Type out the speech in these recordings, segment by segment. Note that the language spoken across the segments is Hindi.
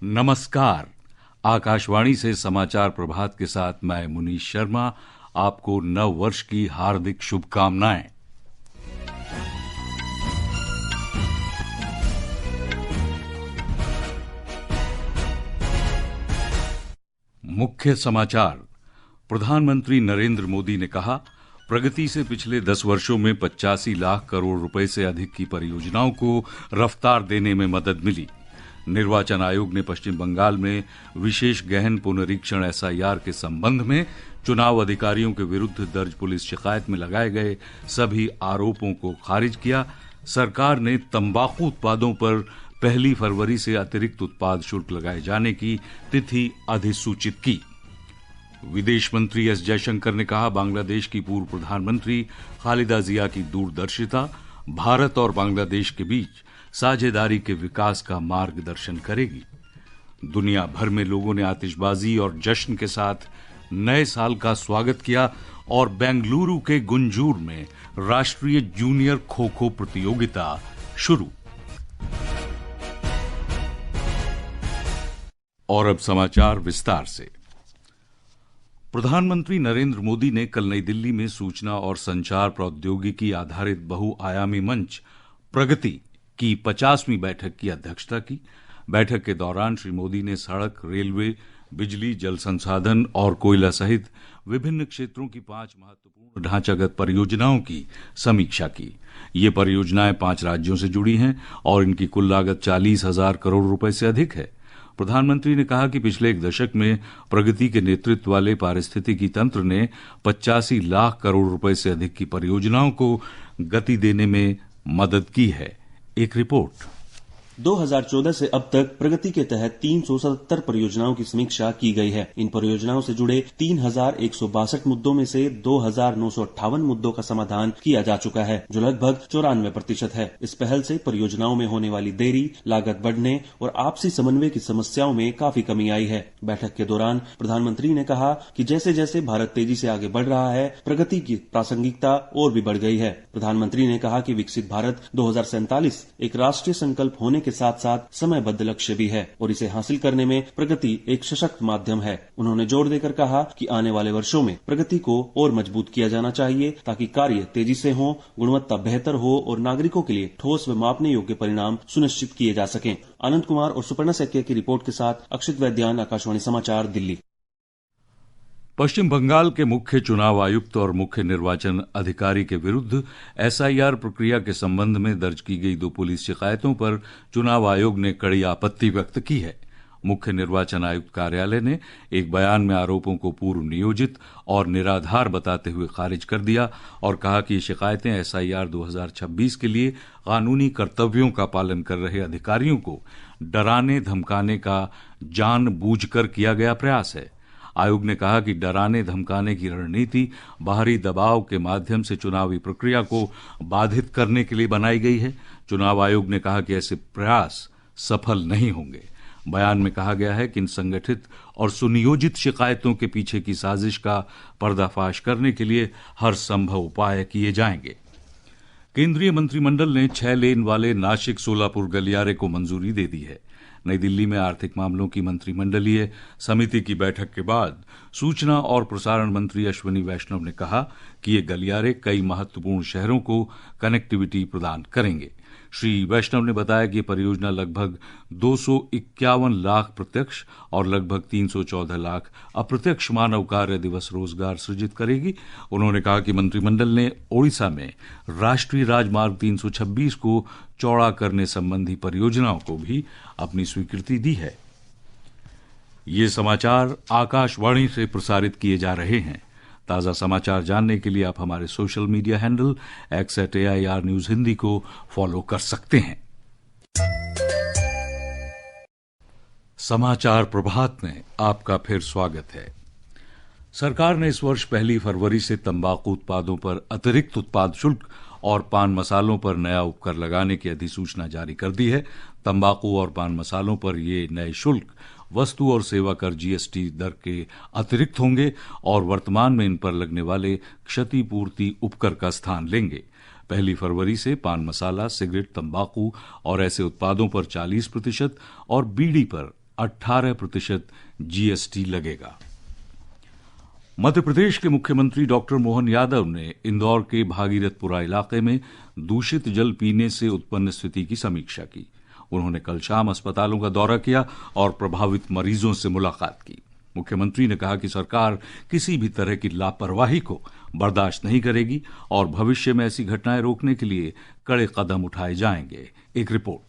नमस्कार। आकाशवाणी से समाचार प्रभात के साथ मैं मुनीश शर्मा आपको नव वर्ष की हार्दिक शुभकामनाएं। मुख्य समाचार। प्रधानमंत्री नरेंद्र मोदी ने कहा, प्रगति से पिछले 10 वर्षों में 85 लाख करोड़ रुपए से अधिक की परियोजनाओं को रफ्तार देने में मदद मिली। निर्वाचन आयोग ने पश्चिम बंगाल में विशेष गहन पुनरीक्षण एसआईआर के संबंध में चुनाव अधिकारियों के विरुद्ध दर्ज पुलिस शिकायत में लगाए गए सभी आरोपों को खारिज किया। सरकार ने तंबाकू उत्पादों पर 1 फरवरी से अतिरिक्त उत्पाद शुल्क लगाए जाने की तिथि अधिसूचित की। विदेश मंत्री एस जयशंकर ने कहा, बांग्लादेश की पूर्व प्रधानमंत्री खालिदा जिया की दूरदर्शिता भारत और बांग्लादेश के बीच साझेदारी के विकास का मार्गदर्शन करेगी। दुनिया भर में लोगों ने आतिशबाजी और जश्न के साथ नए साल का स्वागत किया और बेंगलुरु के गुंजूर में राष्ट्रीय जूनियर खो खो प्रतियोगिता शुरू। और अब समाचार विस्तार से। प्रधानमंत्री नरेंद्र मोदी ने कल नई दिल्ली में सूचना और संचार प्रौद्योगिकी आधारित बहुआयामी मंच प्रगति की 50वीं बैठक की अध्यक्षता की। बैठक के दौरान श्री मोदी ने सड़क, रेलवे, बिजली, जल संसाधन और कोयला सहित विभिन्न क्षेत्रों की 5 महत्वपूर्ण ढांचागत परियोजनाओं की समीक्षा की। ये परियोजनाएं 5 राज्यों से जुड़ी हैं और इनकी कुल लागत 40,000 करोड़ रुपए से अधिक है। प्रधानमंत्री ने कहा कि पिछले 1 दशक में प्रगति के नेतृत्व वाले पारिस्थितिकी तंत्र ने 85 लाख करोड़ रुपए से अधिक की परियोजनाओं को गति देने में मदद की है। एक रिपोर्ट। 2014 से अब तक प्रगति के तहत 377 परियोजनाओं की समीक्षा की गई है। इन परियोजनाओं से जुड़े 3,162 मुद्दों में से 2,958 मुद्दों का समाधान किया जा चुका है, जो लगभग 94% है। इस पहल से परियोजनाओं में होने वाली देरी, लागत बढ़ने और आपसी समन्वय की समस्याओं में काफी कमी आई है। बैठक के दौरान प्रधानमंत्री ने कहा कि जैसे जैसे भारत तेजी से आगे बढ़ रहा है, प्रगति की प्रासंगिकता और भी बढ़ गई है। प्रधानमंत्री ने कहा कि विकसित भारत 2047 एक राष्ट्रीय संकल्प होने के साथ साथ समयबद्ध लक्ष्य भी है और इसे हासिल करने में प्रगति एक सशक्त माध्यम है। उन्होंने जोर देकर कहा कि आने वाले वर्षों में प्रगति को और मजबूत किया जाना चाहिए ताकि कार्य तेजी से हो, गुणवत्ता बेहतर हो और नागरिकों के लिए ठोस व मापने योग्य परिणाम सुनिश्चित किए जा सकें। आनंद कुमार और सुपर्णा सैकिया की रिपोर्ट के साथ अक्षित वैद्यान, आकाशवाणी समाचार, दिल्ली। पश्चिम बंगाल के मुख्य चुनाव आयुक्त और मुख्य निर्वाचन अधिकारी के विरुद्ध एसआईआर प्रक्रिया के संबंध में दर्ज की गई 2 पुलिस शिकायतों पर चुनाव आयोग ने कड़ी आपत्ति व्यक्त की है। मुख्य निर्वाचन आयुक्त कार्यालय ने एक बयान में आरोपों को पूर्व नियोजित और निराधार बताते हुए खारिज कर दिया और कहा कि ये शिकायतें एसआईआर 2026 के लिए कानूनी कर्तव्यों का पालन कर रहे अधिकारियों को डराने धमकाने का जानबूझकर किया गया प्रयास है। आयोग ने कहा कि डराने धमकाने की रणनीति बाहरी दबाव के माध्यम से चुनावी प्रक्रिया को बाधित करने के लिए बनाई गई है। चुनाव आयोग ने कहा कि ऐसे प्रयास सफल नहीं होंगे। बयान में कहा गया है कि इन संगठित और सुनियोजित शिकायतों के पीछे की साजिश का पर्दाफाश करने के लिए हर संभव उपाय किए जाएंगे। केंद्रीय मंत्रिमंडल ने 6 लेन वाले नासिक सोलापुर गलियारे को मंजूरी दे दी है। नई दिल्ली में आर्थिक मामलों की मंत्रिमंडलीय समिति की बैठक के बाद सूचना और प्रसारण मंत्री अश्विनी वैष्णव ने कहा कि ये गलियारे कई महत्वपूर्ण शहरों को कनेक्टिविटी प्रदान करेंगे। श्री वैष्णव ने बताया कि परियोजना लगभग 251 लाख प्रत्यक्ष और लगभग 314 लाख अप्रत्यक्ष मानव कार्य दिवस रोजगार सृजित करेगी। उन्होंने कहा कि मंत्रिमंडल ने ओडिशा में राष्ट्रीय राजमार्ग 326 को चौड़ा करने संबंधी परियोजनाओं को भी अपनी स्वीकृति दी है। ये समाचार आकाशवाणी से प्रसारित किए जा रहे हैं। ताजा समाचार जानने के लिए आप हमारे social media handle @AIR news Hindi को फॉलो कर सकते हैं। समाचार प्रभात में आपका फिर स्वागत है। सरकार ने इस वर्ष 1 फरवरी से तंबाकू उत्पादों पर अतिरिक्त उत्पाद शुल्क और पान मसालों पर नया उपकर लगाने की अधिसूचना जारी कर दी है। तंबाकू और पान मसालों पर ये नए शुल्क वस्तु और सेवा कर जीएसटी दर के अतिरिक्त होंगे और वर्तमान में इन पर लगने वाले क्षतिपूर्ति उपकर का स्थान लेंगे। 1 फरवरी से पान मसाला, सिगरेट, तंबाकू और ऐसे उत्पादों पर 40% और बीड़ी पर 18% GST लगेगा। मध्य प्रदेश के मुख्यमंत्री डॉक्टर मोहन यादव ने इंदौर के भागीरथपुरा इलाके में दूषित जल पीने से उत्पन्न स्थिति की समीक्षा की। उन्होंने कल शाम अस्पतालों का दौरा किया और प्रभावित मरीजों से मुलाकात की। मुख्यमंत्री ने कहा कि सरकार किसी भी तरह की लापरवाही को बर्दाश्त नहीं करेगी और भविष्य में ऐसी घटनाएं रोकने के लिए कड़े कदम उठाए जाएंगे। एक रिपोर्ट।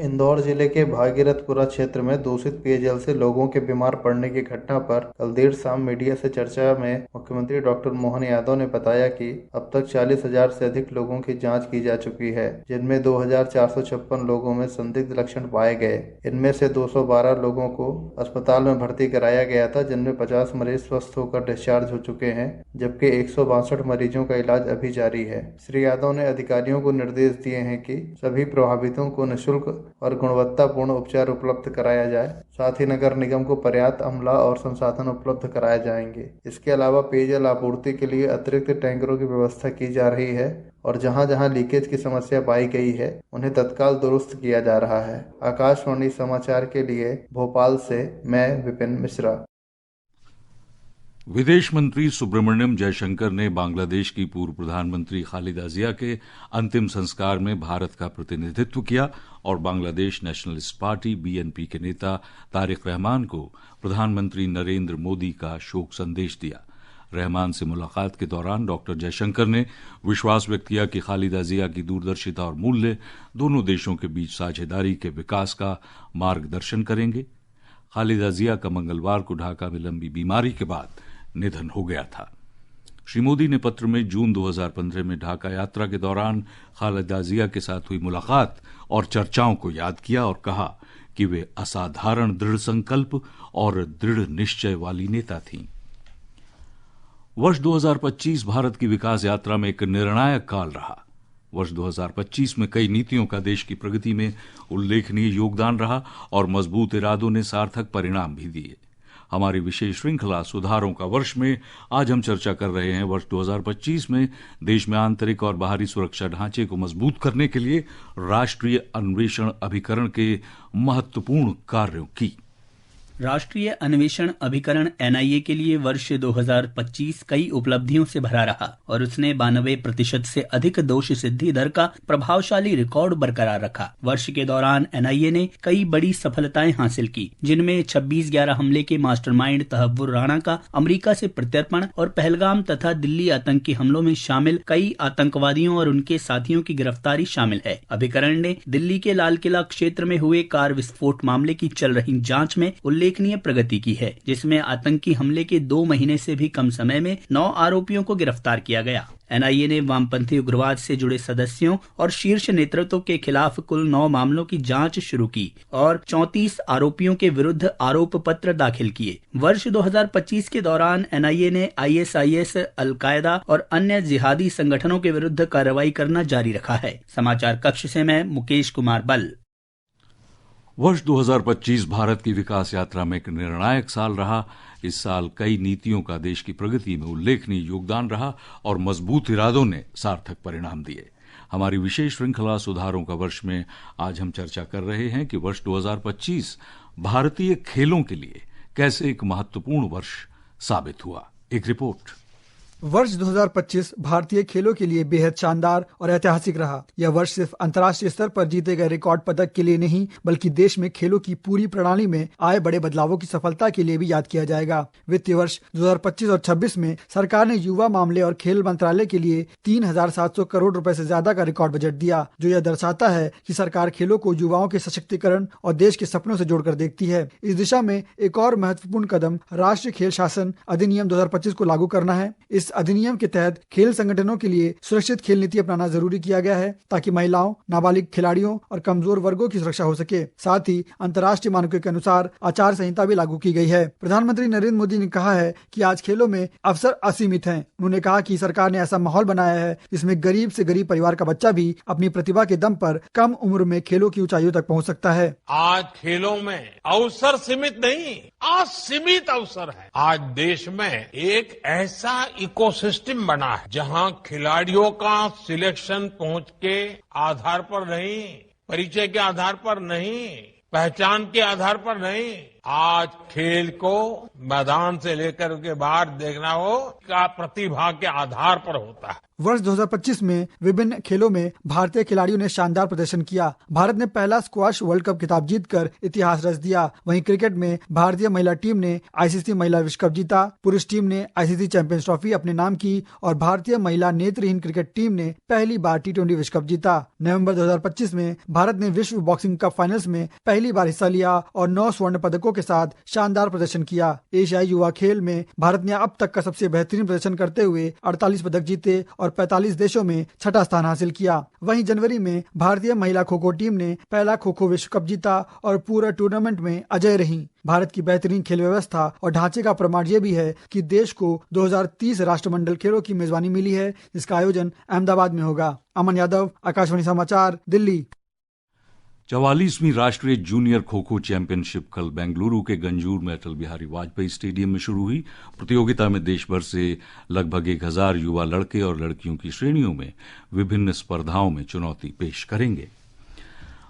इंदौर जिले के भागीरथपुरा क्षेत्र में दूषित पेयजल से लोगों के बीमार पड़ने की घटना पर कल देर शाम मीडिया से चर्चा में मुख्यमंत्री डॉक्टर मोहन यादव ने बताया कि अब तक 40,000 से अधिक लोगों की जांच की जा चुकी है, जिनमें 2,456 लोगों में संदिग्ध लक्षण पाए गए। इनमें से 212 लोगों को अस्पताल में भर्ती कराया गया था, जिनमें 50 मरीज स्वस्थ होकर डिस्चार्ज हो चुके हैं, जबकि 162 मरीजों का इलाज अभी जारी है। श्री यादव ने अधिकारियों को निर्देश दिए हैं कि सभी प्रभावितों को निःशुल्क और गुणवत्तापूर्ण उपचार उपलब्ध कराया जाए। साथ ही नगर निगम को पर्याप्त अमला और संसाधन उपलब्ध कराए जाएंगे। इसके अलावा पेयजल आपूर्ति के लिए अतिरिक्त टैंकरों की व्यवस्था की जा रही है और जहां जहां लीकेज की समस्या पाई गई है उन्हें तत्काल दुरुस्त किया जा रहा है। आकाशवाणी समाचार के लिए भोपाल से मैं विपिन मिश्रा। विदेश मंत्री सुब्रमण्यम जयशंकर ने बांग्लादेश की पूर्व प्रधानमंत्री खालिदा जिया के अंतिम संस्कार में भारत का प्रतिनिधित्व किया और बांग्लादेश नेशनलिस्ट पार्टी BNP के नेता तारिक रहमान को प्रधानमंत्री नरेंद्र मोदी का शोक संदेश दिया। रहमान से मुलाकात के दौरान डॉक्टर जयशंकर ने विश्वास व्यक्त किया कि खालिदा जिया की दूरदर्शिता और मूल्य दोनों देशों के बीच साझेदारी के विकास का मार्गदर्शन करेंगे। खालिदा जिया का मंगलवार को ढाका में लंबी बीमारी के बाद निधन हो गया था। श्री मोदी ने पत्र में जून 2015 में ढाका यात्रा के दौरान खालिदा जिया के साथ हुई मुलाकात और चर्चाओं को याद किया और कहा कि वे असाधारण दृढ़ संकल्प और दृढ़ निश्चय वाली नेता थीं। वर्ष 2025 भारत की विकास यात्रा में एक निर्णायक काल रहा। वर्ष 2025 में कई नीतियों का देश की प्रगति में उल्लेखनीय योगदान रहा और मजबूत इरादों ने सार्थक परिणाम भी दिए। हमारी विशेष श्रृंखला सुधारों का वर्ष में आज हम चर्चा कर रहे हैं वर्ष 2025 में देश में आंतरिक और बाहरी सुरक्षा ढांचे को मजबूत करने के लिए राष्ट्रीय अन्वेषण अभिकरण के महत्वपूर्ण कार्यों की। राष्ट्रीय अन्वेषण अभिकरण NIA के लिए वर्ष 2025 कई उपलब्धियों से भरा रहा और उसने 92% से अधिक दोष सिद्धि दर का प्रभावशाली रिकॉर्ड बरकरार रखा। वर्ष के दौरान NIA ने कई बड़ी सफलताएं हासिल की, जिनमें 26/11 हमले के मास्टरमाइंड तहव्वुर राणा का अमेरिका से प्रत्यर्पण और पहलगाम तथा दिल्ली आतंकी हमलों में शामिल कई आतंकवादियों और उनके साथियों की गिरफ्तारी शामिल है। अभिकरण ने दिल्ली के लाल किला क्षेत्र में हुए कार विस्फोट मामले की चल रही जाँच में उल्लेखनीय प्रगति की है, जिसमें आतंकी हमले के 2 महीने से भी कम समय में 9 आरोपियों को गिरफ्तार किया गया। NIA ने वामपंथी उग्रवाद से जुड़े सदस्यों और शीर्ष नेतृत्व के खिलाफ कुल 9 मामलों की जांच शुरू की और 34 आरोपियों के विरुद्ध आरोप पत्र दाखिल किए। वर्ष 2025 के दौरान NIA ने ISIS, अल-कायदा और अन्य जिहादी संगठनों के विरुद्ध कार्रवाई करना जारी रखा है। समाचार कक्ष से मैं मुकेश कुमार बल। वर्ष 2025 भारत की विकास यात्रा में एक निर्णायक साल रहा। इस साल कई नीतियों का देश की प्रगति में उल्लेखनीय योगदान रहा और मजबूत इरादों ने सार्थक परिणाम दिए। हमारी विशेष श्रृंखला सुधारों का वर्ष में आज हम चर्चा कर रहे हैं कि वर्ष 2025 भारतीय खेलों के लिए कैसे एक महत्वपूर्ण वर्ष साबित हुआ। एक रिपोर्ट। वर्ष 2025 भारतीय खेलों के लिए बेहद शानदार और ऐतिहासिक रहा। यह वर्ष सिर्फ अंतर्राष्ट्रीय स्तर पर जीते गए रिकॉर्ड पदक के लिए नहीं, बल्कि देश में खेलों की पूरी प्रणाली में आए बड़े बदलावों की सफलता के लिए भी याद किया जाएगा। वित्तीय वर्ष 2025 और 26 में सरकार ने युवा मामले और खेल मंत्रालय के लिए 3,700 करोड़ रुपए से ज्यादा का रिकॉर्ड बजट दिया, जो यह दर्शाता है कि सरकार खेलों को युवाओं के सशक्तिकरण और देश के सपनों से जोड़कर देखती है। इस दिशा में एक और महत्वपूर्ण कदम राष्ट्रीय खेल शासन अधिनियम 2025 को लागू करना है। इस अधिनियम के तहत खेल संगठनों के लिए सुरक्षित खेल नीति अपनाना जरूरी किया गया है, ताकि महिलाओं, नाबालिग खिलाड़ियों और कमजोर वर्गों की सुरक्षा हो सके। साथ ही अंतर्राष्ट्रीय मानकों के अनुसार आचार संहिता भी लागू की गई है। प्रधानमंत्री नरेंद्र मोदी ने कहा है कि आज खेलों में अवसर असीमित हैं। उन्होंने कहा कि सरकार ने ऐसा माहौल बनाया है जिसमें गरीब से गरीब परिवार का बच्चा भी अपनी प्रतिभा के दम पर कम उम्र में खेलों की ऊंचाइयों तक पहुंच सकता है। आज खेलों में अवसर सीमित नहीं, असीमित अवसर है। आज देश में एक ऐसा इकोसिस्टम बना है जहां खिलाड़ियों का सिलेक्शन पहुंच के आधार पर नहीं, परिचय के आधार पर नहीं, पहचान के आधार पर नहीं, आज खेल को मैदान से लेकर के बाहर देखना हो का प्रतिभा के आधार पर होता है। वर्ष 2025 में विभिन्न खेलों में भारतीय खिलाड़ियों ने शानदार प्रदर्शन किया। भारत ने पहला स्क्वैश वर्ल्ड कप खिताब जीतकर इतिहास रच दिया। वहीं क्रिकेट में भारतीय महिला टीम ने आईसीसी महिला विश्व कप जीता। पुरुष टीम ने आईसीसी चैंपियंस ट्रॉफी अपने नाम की और भारतीय महिला नेत्रहीन क्रिकेट टीम ने पहली बार T20 विश्व कप जीता। नवंबर 2025 में भारत ने विश्व बॉक्सिंग कप फाइनल्स में पहली बार हिस्सा लिया और 9 स्वर्ण पदकों के साथ शानदार प्रदर्शन किया। एशियाई युवा खेल में भारत ने अब तक का सबसे बेहतरीन प्रदर्शन करते हुए 48 पदक जीते और 45 देशों में छठा स्थान हासिल किया। वहीं जनवरी में भारतीय महिला खो खो टीम ने पहला खो खो विश्व कप जीता और पूरा टूर्नामेंट में अजय रही। भारत की बेहतरीन खेल व्यवस्था और ढांचे का प्रमाण ये भी है कि देश को 2030 राष्ट्रमंडल खेलों की मेजबानी मिली है, जिसका आयोजन अहमदाबाद में होगा। अमन यादव, आकाशवाणी समाचार, दिल्ली। 44वीं राष्ट्रीय जूनियर खो खो चैंपियनशिप कल बेंगलुरु के गंजूर में अटल बिहारी वाजपेयी स्टेडियम में शुरू हुई। प्रतियोगिता में देश भर से लगभग 1000 युवा लड़के और लड़कियों की श्रेणियों में विभिन्न स्पर्धाओं में चुनौती पेश करेंगे।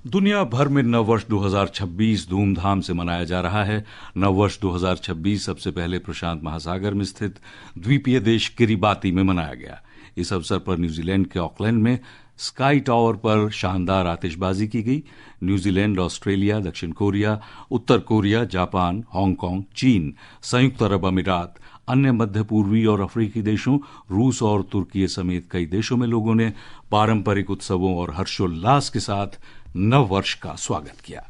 दुनिया भर में नववर्ष 2026 धूमधाम से मनाया जा रहा है। नववर्ष 2026 सबसे पहले प्रशांत महासागर में स्थित द्वीपीय देश किरिबाती में मनाया गया। इस अवसर पर न्यूजीलैंड के ऑकलैंड में स्काई टावर पर शानदार आतिशबाजी की गई। न्यूजीलैंड, ऑस्ट्रेलिया, दक्षिण कोरिया, उत्तर कोरिया, जापान, हांगकांग, चीन, संयुक्त अरब अमीरात, अन्य मध्य पूर्वी और अफ्रीकी देशों, रूस और तुर्की समेत कई देशों में लोगों ने पारंपरिक उत्सवों और हर्षोल्लास के साथ नव वर्ष का स्वागत किया।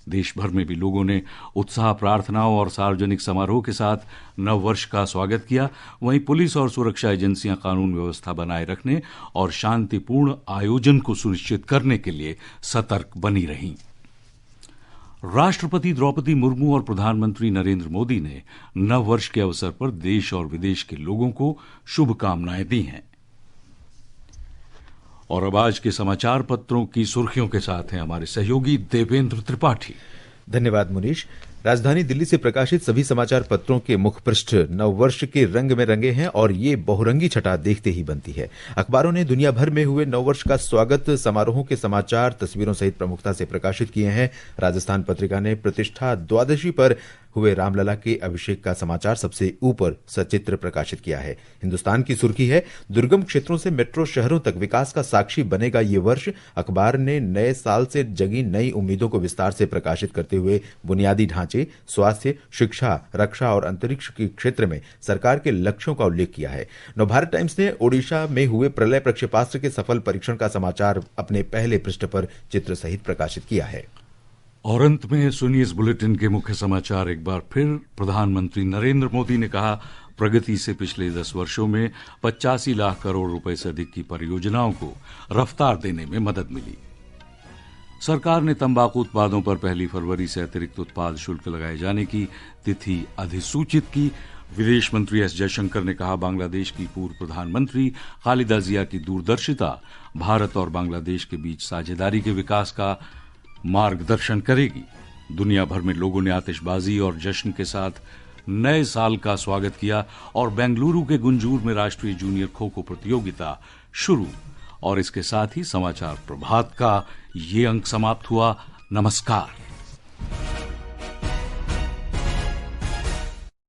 देश भर में भी लोगों ने उत्साह, प्रार्थनाओं और सार्वजनिक समारोह के साथ नव वर्ष का स्वागत किया। वहीं पुलिस और सुरक्षा एजेंसियां कानून व्यवस्था बनाए रखने और शांतिपूर्ण आयोजन को सुनिश्चित करने के लिए सतर्क बनी रहीं। राष्ट्रपति द्रौपदी मुर्मू और प्रधानमंत्री नरेंद्र मोदी ने नव वर्ष के अवसर पर देश और विदेश के लोगों को शुभकामनाएं दी हैं। और अब आज के समाचार पत्रों की सुर्खियों के साथ हैं हमारे सहयोगी देवेंद्र त्रिपाठी। धन्यवाद मुनीश। राजधानी दिल्ली से प्रकाशित सभी समाचार पत्रों के मुख्य पृष्ठ नववर्ष के रंग में रंगे हैं और ये बहुरंगी छटा देखते ही बनती है। अखबारों ने दुनिया भर में हुए नववर्ष का स्वागत समारोहों के समाचार तस्वीरों सहित प्रमुखता से प्रकाशित किए हैं। राजस्थान पत्रिका ने प्रतिष्ठा द्वादशी पर हुए रामलला के अभिषेक का समाचार सबसे ऊपर सचित्र प्रकाशित किया है। हिंदुस्तान की सुर्खी है, दुर्गम क्षेत्रों से मेट्रो शहरों तक विकास का साक्षी बनेगा ये वर्ष। अखबार ने नए साल से जगी नई उम्मीदों को विस्तार से प्रकाशित करते हुए बुनियादी ढांचे, स्वास्थ्य, शिक्षा, रक्षा और अंतरिक्ष के क्षेत्र में सरकार के लक्ष्यों का उल्लेख किया है। नवभारत टाइम्स ने ओडिशा में हुए प्रलय प्रक्षेपास्त्र के सफल परीक्षण का समाचार अपने पहले पृष्ठ पर चित्र सहित प्रकाशित किया है। और अंत में सुनिए इस बुलेटिन के मुख्य समाचार एक बार फिर। प्रधानमंत्री नरेंद्र मोदी ने कहा, प्रगति से पिछले 10 वर्षों में 85 लाख करोड़ रुपए से अधिक की परियोजनाओं को रफ्तार देने में मदद मिली। सरकार ने तंबाकू उत्पादों पर 1 फरवरी से अतिरिक्त उत्पाद शुल्क लगाए जाने की तिथि अधिसूचित की। विदेश मंत्री एस जयशंकर ने कहा, बांग्लादेश की पूर्व प्रधानमंत्री खालिदा जिया की दूरदर्शिता भारत और बांग्लादेश के बीच साझेदारी के विकास का मार्गदर्शन करेगी। दुनिया भर में लोगों ने आतिशबाजी और जश्न के साथ नए साल का स्वागत किया और बेंगलुरु के गुंजूर में राष्ट्रीय जूनियर खो खो प्रतियोगिता शुरू। और इसके साथ ही समाचार प्रभात का ये अंक समाप्त हुआ। नमस्कार।